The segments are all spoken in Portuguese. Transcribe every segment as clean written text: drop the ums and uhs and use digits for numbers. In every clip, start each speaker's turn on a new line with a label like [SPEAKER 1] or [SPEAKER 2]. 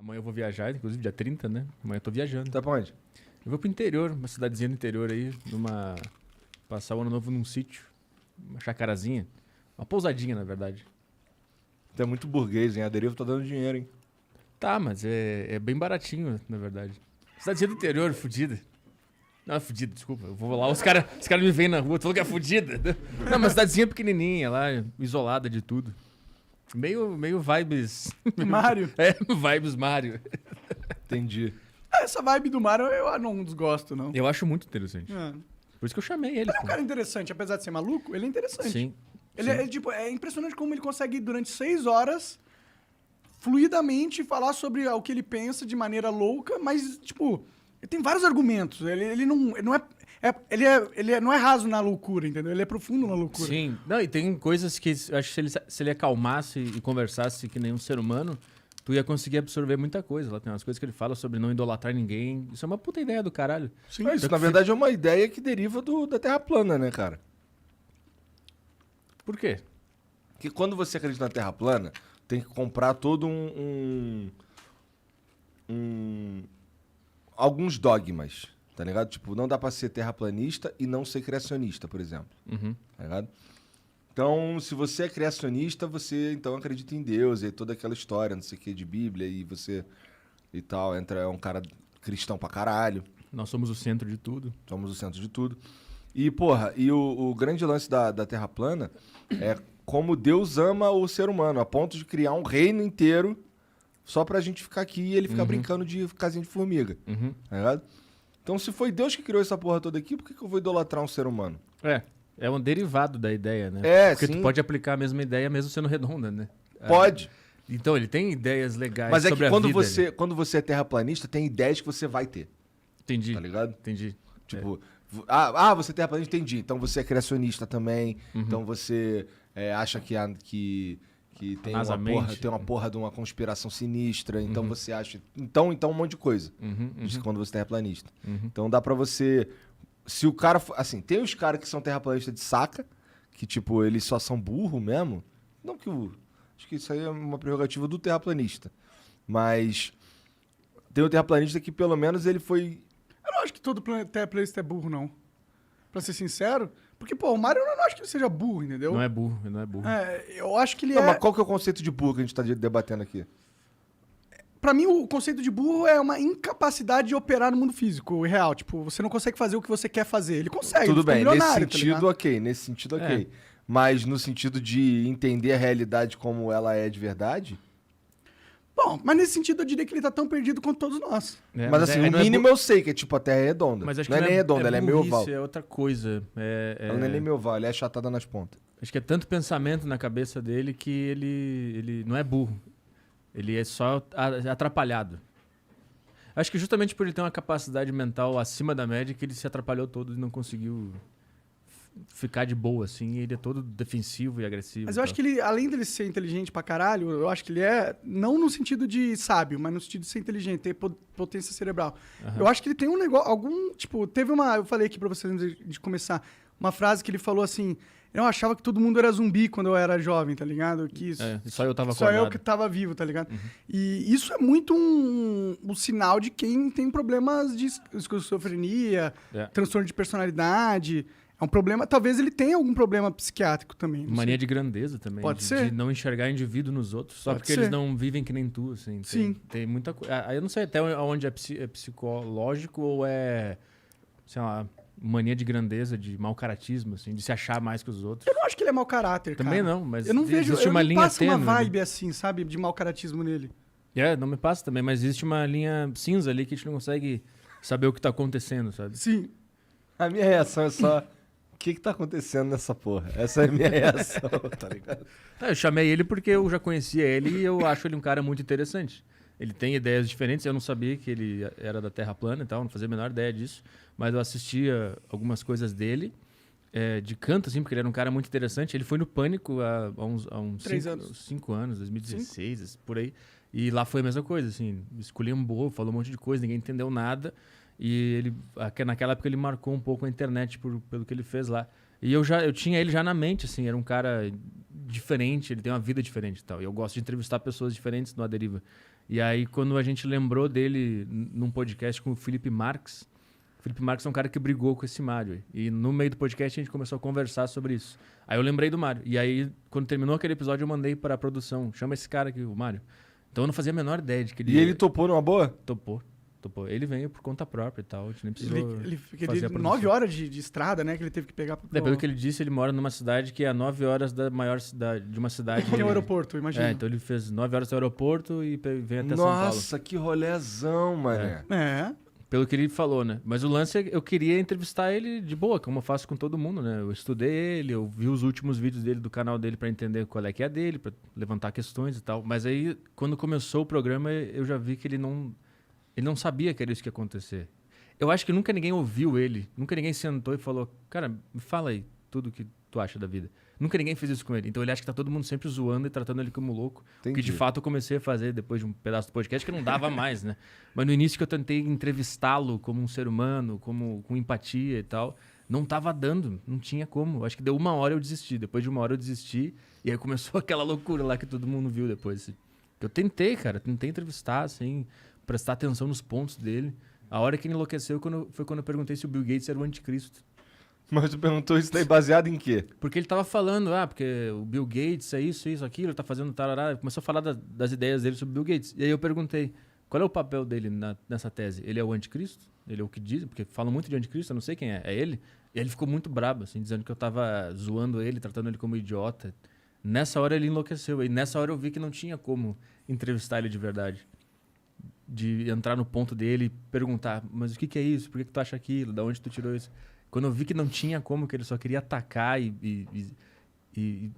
[SPEAKER 1] Amanhã eu vou viajar, inclusive dia 30, né? Amanhã eu tô viajando.
[SPEAKER 2] Tá pra onde?
[SPEAKER 1] Eu vou pro interior, uma cidadezinha do interior aí, passar o ano novo num sítio. Uma chacarazinha. Uma pousadinha, na verdade.
[SPEAKER 2] Tu é muito burguês, hein? A Deriva tá dando dinheiro, hein?
[SPEAKER 1] Tá, mas é bem baratinho, na verdade. Cidadezinha do interior, fudida. Não, é fudida, desculpa. Eu vou lá, os caras me veem na rua, tu falou que é fudida. Não, mas cidadezinha pequenininha lá, isolada de tudo. Meio vibes...
[SPEAKER 3] Mario.
[SPEAKER 1] É, vibes Mario.
[SPEAKER 2] Entendi.
[SPEAKER 3] Essa vibe do Mario eu não desgosto, não.
[SPEAKER 1] Eu acho muito interessante.
[SPEAKER 3] É.
[SPEAKER 1] Por isso que eu chamei ele.
[SPEAKER 3] Ele é um
[SPEAKER 1] pô.
[SPEAKER 3] cara interessante, apesar de ser maluco, ele é interessante.
[SPEAKER 1] Sim.
[SPEAKER 3] Ele é, tipo, é impressionante como ele consegue, durante 6 horas, fluidamente falar sobre o que ele pensa de maneira louca, mas, tipo, ele tem vários argumentos. Ele não é raso na loucura, entendeu? Ele é profundo na loucura.
[SPEAKER 1] Sim. Não, e tem coisas que eu acho que se ele acalmasse e conversasse que nem um ser humano, tu ia conseguir absorver muita coisa. Lá tem umas coisas que ele fala sobre não idolatrar ninguém. Isso é uma puta ideia do caralho.
[SPEAKER 3] Sim.
[SPEAKER 2] Mas isso, na verdade, é uma ideia que deriva da Terra plana, né, cara?
[SPEAKER 1] Por quê?
[SPEAKER 2] Que quando você acredita na Terra plana, tem que comprar todo alguns dogmas, tá ligado? Tipo, não dá pra ser terraplanista e não ser criacionista, por exemplo.
[SPEAKER 1] Uhum.
[SPEAKER 2] Tá ligado? Então, se você é criacionista, você então acredita em Deus e toda aquela história, não sei o que, de Bíblia e você e tal, é um cara cristão pra caralho,
[SPEAKER 1] Nós somos o centro de tudo.
[SPEAKER 2] somos o centro de tudo. E, porra, o grande lance da Terra plana é como Deus ama o ser humano, a ponto de criar um reino inteiro só pra gente ficar aqui e ele ficar brincando de casinha de formiga,
[SPEAKER 1] Uhum.
[SPEAKER 2] tá ligado? Então, se foi Deus que criou essa porra toda aqui, por que eu vou idolatrar um ser humano?
[SPEAKER 1] É um derivado da ideia, né?
[SPEAKER 2] É,
[SPEAKER 1] Porque
[SPEAKER 2] sim.
[SPEAKER 1] tu pode aplicar a mesma ideia mesmo sendo redonda, né?
[SPEAKER 2] Pode.
[SPEAKER 1] Então, ele tem ideias legais
[SPEAKER 2] Mas é
[SPEAKER 1] sobre
[SPEAKER 2] que
[SPEAKER 1] a
[SPEAKER 2] quando
[SPEAKER 1] vida.
[SPEAKER 2] quando você é terraplanista, tem ideias que você vai ter,
[SPEAKER 1] Entendi.
[SPEAKER 2] tá ligado?
[SPEAKER 1] Entendi.
[SPEAKER 2] Tipo, você é terraplanista, entendi. Então você é criacionista também. Então você acha que tem
[SPEAKER 1] NASA mente.
[SPEAKER 2] tem uma porra de uma conspiração sinistra. Então você acha... Então um monte de coisa. De quando você é terraplanista. Então dá pra você... Se o cara... Assim, tem os caras que são terraplanistas de saca, que tipo, eles só são burro mesmo. Não que o... Acho que isso aí é uma prerrogativa do terraplanista. Mas tem o terraplanista que pelo menos ele foi...
[SPEAKER 3] Eu não acho que todo terraplanista é burro, não. Pra ser sincero. Porque, pô, o Mario eu não acho que ele seja burro, entendeu?
[SPEAKER 1] Não é burro, não é burro.
[SPEAKER 3] Eu acho que ele
[SPEAKER 2] Não,
[SPEAKER 3] é...
[SPEAKER 2] mas qual que é o conceito de burro que a gente tá debatendo aqui?
[SPEAKER 3] Pra mim, o conceito de burro é uma incapacidade de operar no mundo físico, real. Tipo, você não consegue fazer o que você quer fazer. Ele consegue,
[SPEAKER 2] Tudo
[SPEAKER 3] ele fica
[SPEAKER 2] bem, nesse
[SPEAKER 3] milionário, tá
[SPEAKER 2] sentido,
[SPEAKER 3] ligado?
[SPEAKER 2] ok. Nesse sentido, ok. Mas no sentido de entender a realidade como ela é de verdade...
[SPEAKER 3] Bom, mas nesse sentido eu diria que ele tá tão perdido quanto todos nós.
[SPEAKER 1] É,
[SPEAKER 2] mas assim, o
[SPEAKER 1] não é
[SPEAKER 2] mínimo eu sei que é tipo a Terra é redonda.
[SPEAKER 1] Mas acho
[SPEAKER 2] não
[SPEAKER 1] que
[SPEAKER 2] é nem redonda, ela é meio
[SPEAKER 1] burrice,
[SPEAKER 2] oval.
[SPEAKER 1] É outra coisa.
[SPEAKER 2] Ela não é nem meio oval, ela é achatada nas pontas.
[SPEAKER 1] Acho que é tanto pensamento na cabeça dele que ele não é burro. Ele é só atrapalhado. Acho que justamente por ele ter uma capacidade mental acima da média que ele se atrapalhou todo e não conseguiu ficar de boa, assim. Ele é todo defensivo e agressivo.
[SPEAKER 3] Mas eu acho que ele, além dele ser inteligente pra caralho, eu acho que ele é, não no sentido de sábio, mas no sentido de ser inteligente, ter potência cerebral. Eu acho que ele tem um negócio, eu falei aqui pra vocês antes de começar, uma frase que ele falou assim, eu achava que todo mundo era zumbi quando eu era jovem, tá ligado? Que isso,
[SPEAKER 1] Só eu tava
[SPEAKER 3] só
[SPEAKER 1] acordado.
[SPEAKER 3] eu que tava vivo, tá ligado? E isso é muito um sinal de quem tem problemas de esquizofrenia, transtorno de personalidade. É um problema, talvez ele tenha algum problema psiquiátrico também. não
[SPEAKER 1] Mania
[SPEAKER 3] sei.
[SPEAKER 1] de grandeza também.
[SPEAKER 3] Pode ser.
[SPEAKER 1] De não enxergar indivíduo nos outros, só
[SPEAKER 3] Pode
[SPEAKER 1] porque
[SPEAKER 3] ser.
[SPEAKER 1] eles não vivem que nem tu, assim.
[SPEAKER 3] Sim.
[SPEAKER 1] Tem muita coisa. Eu não sei até onde é psicológico ou é, sei lá, mania de grandeza, de mau caratismo, assim, de se achar mais que os outros.
[SPEAKER 3] Eu não acho que ele é mau caráter,
[SPEAKER 1] Também
[SPEAKER 3] cara.
[SPEAKER 1] não, mas
[SPEAKER 3] eu não vejo,
[SPEAKER 1] existe
[SPEAKER 3] eu
[SPEAKER 1] uma
[SPEAKER 3] não
[SPEAKER 1] linha
[SPEAKER 3] passo uma
[SPEAKER 1] tênue ali.
[SPEAKER 3] vibe assim, sabe, de mau caratismo nele.
[SPEAKER 1] Não me passa também, mas existe uma linha cinza ali que a gente não consegue saber o que tá acontecendo, sabe?
[SPEAKER 3] Sim.
[SPEAKER 2] A minha reação é só... O que tá acontecendo nessa porra? Essa é a minha reação, tá ligado?
[SPEAKER 1] Eu chamei ele porque eu já conhecia ele e eu acho ele um cara muito interessante. Ele tem ideias diferentes, eu não sabia que ele era da Terra plana e tal, não fazia a menor ideia disso, mas eu assistia algumas coisas dele, de canto, assim, porque ele era um cara muito interessante. Ele foi no Pânico há uns
[SPEAKER 3] 3 anos.
[SPEAKER 1] 5 anos, 2016, por aí, e lá foi a mesma coisa, assim, esculhambou, falou um monte de coisa, ninguém entendeu nada, e ele, naquela época ele marcou um pouco a internet pelo que ele fez lá. E eu tinha ele já na mente, assim, era um cara diferente, ele tem uma vida diferente e tal. E eu gosto de entrevistar pessoas diferentes no A Deriva. E aí, quando a gente lembrou dele num podcast com o Felipe Marques, o Felipe Marques é um cara que brigou com esse Mário. E no meio do podcast a gente começou a conversar sobre isso. Aí eu lembrei do Mário. E aí, quando terminou aquele episódio, eu mandei para a produção. Chama esse cara aqui, o Mário. Então eu não fazia a menor ideia de que ele...
[SPEAKER 2] E ele topou numa boa?
[SPEAKER 1] Topou. Ele veio por conta própria e tal. A gente nem precisou
[SPEAKER 3] Ele
[SPEAKER 1] fazer a produção.
[SPEAKER 3] 9 horas de estrada, né? Que ele teve que pegar pro...
[SPEAKER 1] Pelo que ele disse, ele mora numa cidade que é a 9 horas da maior cidade, de uma cidade...
[SPEAKER 3] Tem o aeroporto, imagina.
[SPEAKER 1] Então ele fez 9 horas do aeroporto e vem até São Paulo.
[SPEAKER 2] Nossa, que rolezão, mané.
[SPEAKER 1] Pelo que ele falou, né? Mas o lance é eu queria entrevistar ele de boa, como eu faço com todo mundo, né? Eu estudei ele, eu vi os últimos vídeos dele do canal dele pra entender qual é que é a dele, pra levantar questões e tal. Mas aí, quando começou o programa, eu já vi que ele não sabia que era isso que ia acontecer. Eu acho que nunca ninguém ouviu ele, nunca ninguém sentou e falou, cara, me fala aí tudo que tu acha da vida. Nunca ninguém fez isso com ele. Então ele acha que tá todo mundo sempre zoando e tratando ele como louco.
[SPEAKER 2] Entendi.
[SPEAKER 1] Que de fato eu comecei a fazer depois de um pedaço do podcast que não dava mais, né? Mas no início que eu tentei entrevistá-lo como um ser humano, com empatia e tal, não tava dando, não tinha como. Acho que deu 1 hora eu desisti. Depois de 1 hora eu desisti e aí começou aquela loucura lá que todo mundo viu depois. Eu tentei entrevistar, assim, prestar atenção nos pontos dele. A hora que ele enlouqueceu foi quando eu perguntei se o Bill Gates era o anticristo.
[SPEAKER 2] Mas tu perguntou isso daí baseado em quê?
[SPEAKER 1] Porque ele tava falando, porque o Bill Gates é isso, aquilo, ele tá fazendo tarará. Ele começou a falar das ideias dele sobre o Bill Gates. E aí eu perguntei, qual é o papel dele nessa tese? Ele é o anticristo? Ele é o que diz? Porque falam muito de anticristo, eu não sei quem é. É ele? E ele ficou muito brabo, assim, dizendo que eu tava zoando ele, tratando ele como idiota. Nessa hora ele enlouqueceu. E nessa hora eu vi que não tinha como entrevistar ele de verdade. De entrar no ponto dele e perguntar, mas o que é isso? Por que tu acha aquilo? Da onde tu tirou isso? Quando eu vi que não tinha como, que ele só queria atacar e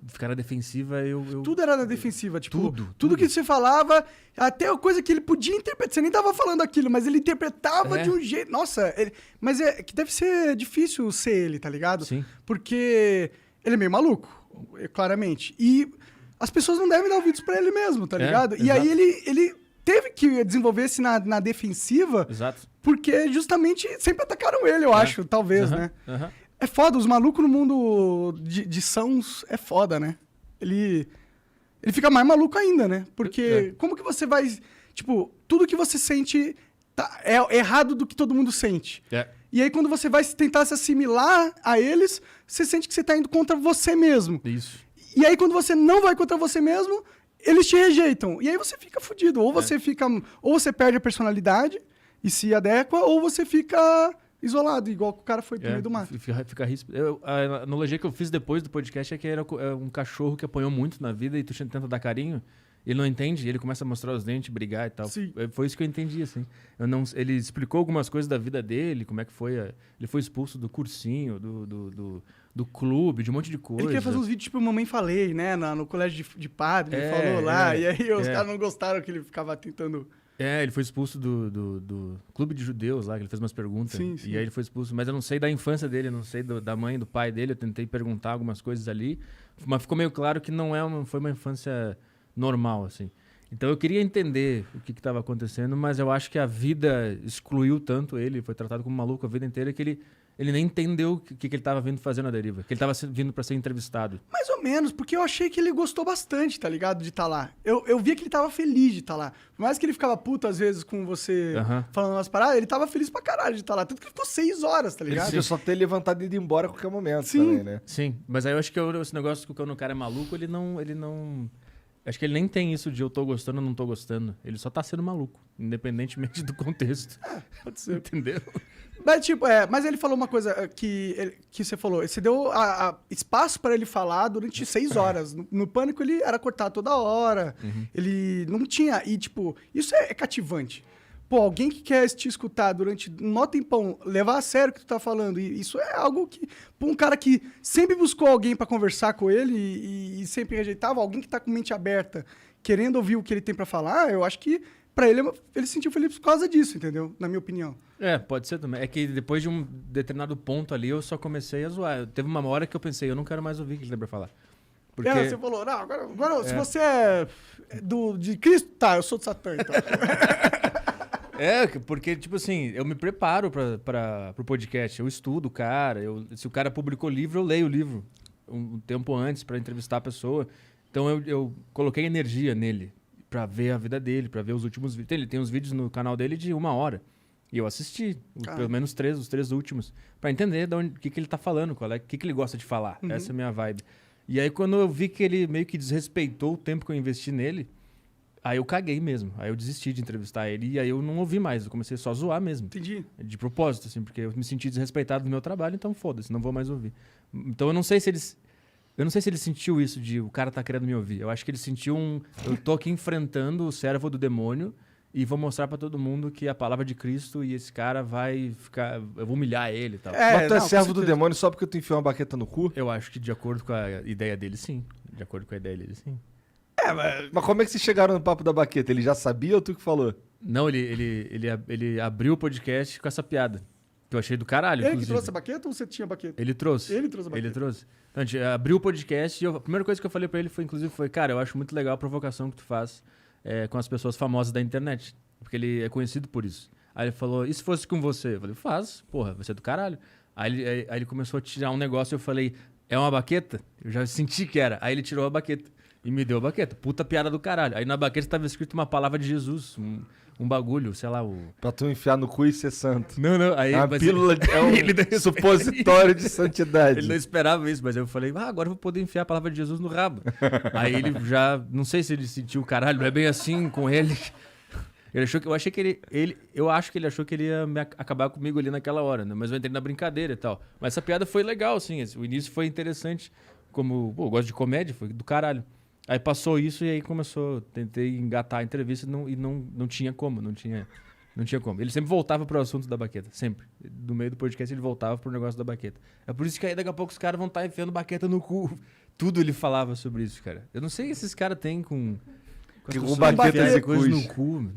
[SPEAKER 1] ficar na defensiva, eu...
[SPEAKER 3] Tudo era na defensiva, tipo...
[SPEAKER 1] Tudo
[SPEAKER 3] que você falava, até a coisa que ele podia interpretar. Você nem tava falando aquilo, mas ele interpretava de um jeito... Nossa, mas é que deve ser difícil ser ele, tá ligado?
[SPEAKER 1] Sim.
[SPEAKER 3] Porque ele é meio maluco, claramente. E as pessoas não devem dar ouvidos pra ele mesmo, tá ligado? E
[SPEAKER 1] exato.
[SPEAKER 3] aí ele teve que desenvolver-se na defensiva...
[SPEAKER 1] Exato.
[SPEAKER 3] Porque justamente sempre atacaram ele, eu acho, talvez, né? É foda, os malucos no mundo de sãos é foda, né? Ele fica mais maluco ainda, né? Porque como que você vai... Tipo, tudo que você sente é errado do que todo mundo sente. E aí quando você vai tentar se assimilar a eles, você sente que você tá indo contra você mesmo.
[SPEAKER 1] Isso.
[SPEAKER 3] E aí quando você não vai contra você mesmo, eles te rejeitam. E aí você fica fudido. Ou você ou você perde a personalidade... e se adequa, ou você fica isolado, igual que o cara foi pro meio do mato.
[SPEAKER 1] Fica ríspido. A analogia que eu fiz depois do podcast é que era um cachorro que apanhou muito na vida e tu tenta dar carinho, ele não entende, ele começa a mostrar os dentes, brigar e tal.
[SPEAKER 3] Sim.
[SPEAKER 1] Foi isso que eu entendi, assim. Ele explicou algumas coisas da vida dele, como é que foi. Ele foi expulso do cursinho, do clube, de um monte de coisa.
[SPEAKER 3] Ele queria fazer uns vídeos tipo Mamãe Falei, né? No colégio de padre, ele falou lá, e aí os caras não gostaram que ele ficava tentando...
[SPEAKER 1] Ele foi expulso do clube de judeus lá, que ele fez umas perguntas.
[SPEAKER 3] Sim.
[SPEAKER 1] E aí ele foi expulso. Mas eu não sei da infância dele, eu não sei da mãe e do pai dele. Eu tentei perguntar algumas coisas ali. Mas ficou meio claro que não foi uma infância normal, assim. Então eu queria entender o que estava acontecendo, mas eu acho que a vida excluiu tanto ele, foi tratado como maluco a vida inteira, que ele nem entendeu o que ele estava vindo fazer na deriva. Que ele estava vindo para ser entrevistado.
[SPEAKER 3] Mais ou menos, porque eu achei que ele gostou bastante, tá ligado? De estar lá. Eu via que ele tava feliz de estar lá. Por mais que ele ficava puto às vezes com você falando umas paradas, ele tava feliz pra caralho de estar lá. Tanto que ele ficou 6 horas, tá ligado?
[SPEAKER 2] Ele só ter levantado e ido embora a qualquer momento
[SPEAKER 3] também,
[SPEAKER 2] né?
[SPEAKER 1] Sim, mas aí eu acho que esse negócio que quando o cara é maluco, ele não... Acho que ele nem tem isso de eu tô gostando ou não tô gostando. Ele só tá sendo maluco, independentemente do contexto.
[SPEAKER 3] Pode ser.
[SPEAKER 1] Entendeu?
[SPEAKER 3] Mas, mas ele falou uma coisa que você falou. Você deu espaço pra ele falar durante 6 horas. No Pânico, ele era cortado toda hora. Ele não tinha... E, isso é cativante. Pô, alguém que quer te escutar durante um mó tempão, levar a sério o que tu tá falando, e isso é algo que... Pô, um cara que sempre buscou alguém pra conversar com ele e sempre rejeitava, alguém que tá com mente aberta, querendo ouvir o que ele tem pra falar, eu acho que pra ele se sentiu feliz por causa disso, entendeu? Na minha opinião.
[SPEAKER 1] Pode ser também. É que depois de um determinado ponto ali, eu só comecei a zoar. Teve uma hora que eu pensei, eu não quero mais ouvir o que ele tem pra falar. Porque...
[SPEAKER 3] Você falou, não, agora se você é de Cristo, tá, eu sou de Satã, então.
[SPEAKER 1] Porque, assim, eu me preparo pro podcast. Eu estudo o cara. Se o cara publicou livro, eu leio o livro um tempo antes pra entrevistar a pessoa. Então, eu coloquei energia nele. pra ver a vida dele, pra ver os últimos vídeos. Ele tem uns vídeos no canal dele de 1 hora. E eu assisti, pelo menos os 3 últimos, pra entender o que ele tá falando, o que ele gosta de falar. Essa é a minha vibe. E aí, quando eu vi que ele meio que desrespeitou o tempo que eu investi nele, aí eu caguei mesmo. Aí eu desisti de entrevistar ele e aí eu não ouvi mais. Eu comecei só a zoar mesmo.
[SPEAKER 3] Entendi.
[SPEAKER 1] De propósito, assim, porque eu me senti desrespeitado no meu trabalho, então foda-se, não vou mais ouvir. Então eu não sei se ele sentiu isso de o cara tá querendo me ouvir. Eu acho que ele sentiu eu tô aqui enfrentando o servo do demônio e vou mostrar pra todo mundo que a palavra de Cristo e esse cara vai ficar... Eu vou humilhar ele e tal.
[SPEAKER 2] Mas tu é servo do demônio só porque tu enfiou uma baqueta no cu?
[SPEAKER 1] Eu acho que de acordo com a ideia dele, sim. De acordo com a ideia dele, sim.
[SPEAKER 2] Mas como é que vocês chegaram no papo da baqueta? Ele já sabia ou tu que falou?
[SPEAKER 1] Não, ele abriu o podcast com essa piada. Que eu achei do caralho,
[SPEAKER 3] Ele
[SPEAKER 1] inclusive.
[SPEAKER 3] que trouxe a baqueta ou você tinha baqueta?
[SPEAKER 1] Ele trouxe.
[SPEAKER 3] Ele trouxe a baqueta.
[SPEAKER 1] Ele trouxe. Então, a gente abriu o podcast e a primeira coisa que eu falei pra ele foi, cara, eu acho muito legal a provocação que tu faz com as pessoas famosas da internet. Porque ele é conhecido por isso. Aí ele falou, e se fosse com você? Eu falei, faz, porra, você é do caralho. Aí ele começou a tirar um negócio e eu falei, é uma baqueta? Eu já senti que era. Aí ele tirou a baqueta e me deu a baqueta. Puta piada do caralho. Aí na baqueta estava escrito uma palavra de Jesus, um bagulho, sei lá,
[SPEAKER 2] Pra tu enfiar no cu e ser santo.
[SPEAKER 1] Não. Aí,
[SPEAKER 2] É uma pílula, é um supositório de santidade.
[SPEAKER 1] Ele não esperava isso, mas eu falei, agora eu vou poder enfiar a palavra de Jesus no rabo. Aí ele já, não sei se ele sentiu, caralho, não é bem assim com ele. Eu acho que ele achou que ele ia acabar comigo ali naquela hora, né? Mas eu entrei na brincadeira e tal. Mas essa piada foi legal, assim. O início foi interessante. Como, eu gosto de comédia, foi do caralho. Aí passou isso e aí começou. Tentei engatar a entrevista e não tinha como, não tinha como. Ele sempre voltava pro assunto da baqueta, sempre. No meio do podcast ele voltava pro negócio da baqueta. É por isso que aí daqui a pouco os caras vão estar enfiando baqueta no cu. Tudo ele falava sobre isso, cara. Eu não sei o que esses caras têm com
[SPEAKER 2] baqueta e
[SPEAKER 1] coisa no cu.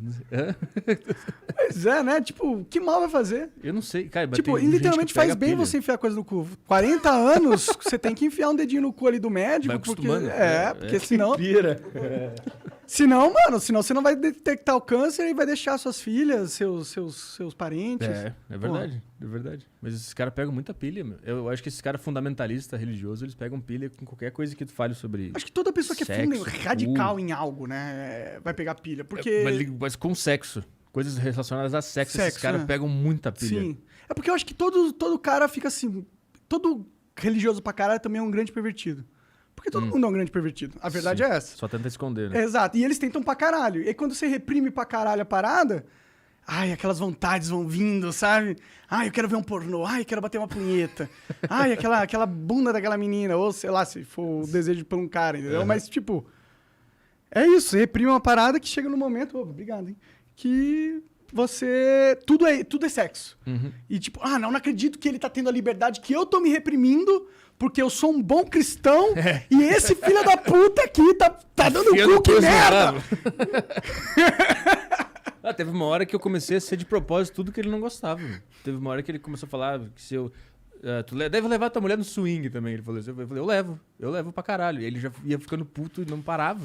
[SPEAKER 3] Pois é, né? Tipo, que mal vai fazer?
[SPEAKER 1] Eu não sei, cara.
[SPEAKER 3] Tipo, literalmente faz bem você enfiar coisa no cu. 40 anos, você tem que enfiar um dedinho no cu ali do médico.
[SPEAKER 1] Vai
[SPEAKER 3] porque
[SPEAKER 1] acostumando.
[SPEAKER 3] porque senão...
[SPEAKER 2] Pira.
[SPEAKER 3] Senão, mano, você não vai detectar o câncer e vai deixar suas filhas, seus parentes.
[SPEAKER 1] É verdade, é verdade. Mas esses caras pegam muita pilha, meu. Eu acho que esses caras fundamentalistas, religiosos, eles pegam pilha com qualquer coisa que tu fale sobre.
[SPEAKER 3] Acho que toda pessoa que é
[SPEAKER 1] sexo,
[SPEAKER 3] radical em algo, né, vai pegar pilha. Porque...
[SPEAKER 1] Mas com sexo. Coisas relacionadas a sexo esses caras pegam muita pilha.
[SPEAKER 3] Sim. É porque eu acho que todo cara fica assim... Todo religioso pra caralho também é um grande pervertido. Porque todo mundo é um grande pervertido. A verdade é essa.
[SPEAKER 1] Só tenta esconder, né?
[SPEAKER 3] Exato. E eles tentam pra caralho. E aí, quando você reprime pra caralho a parada... Ai, aquelas vontades vão vindo, sabe? Ai, eu quero ver um pornô. Ai, eu quero bater uma punheta. Ai, aquela bunda daquela menina. Ou, sei lá, se for o desejo por um cara, entendeu? Mas, tipo... É isso. Você reprime uma parada que chega no momento... Obrigado, hein? Que você... Tudo é sexo. E, tipo... não acredito que ele tá tendo a liberdade que eu tô me reprimindo... Porque eu sou um bom cristão e esse filho da puta aqui tá dando cu, que merda!
[SPEAKER 1] Teve uma hora que eu comecei a ser de propósito tudo que ele não gostava. Teve uma hora que ele começou a falar que se eu... tu deve levar tua mulher no swing também. Ele falou assim. Eu falei, eu levo pra caralho. E ele já ia ficando puto e não parava.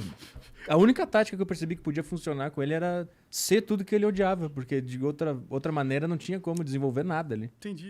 [SPEAKER 1] A única tática que eu percebi que podia funcionar com ele era ser tudo que ele odiava. Porque de outra maneira não tinha como desenvolver nada ali.
[SPEAKER 3] Entendi.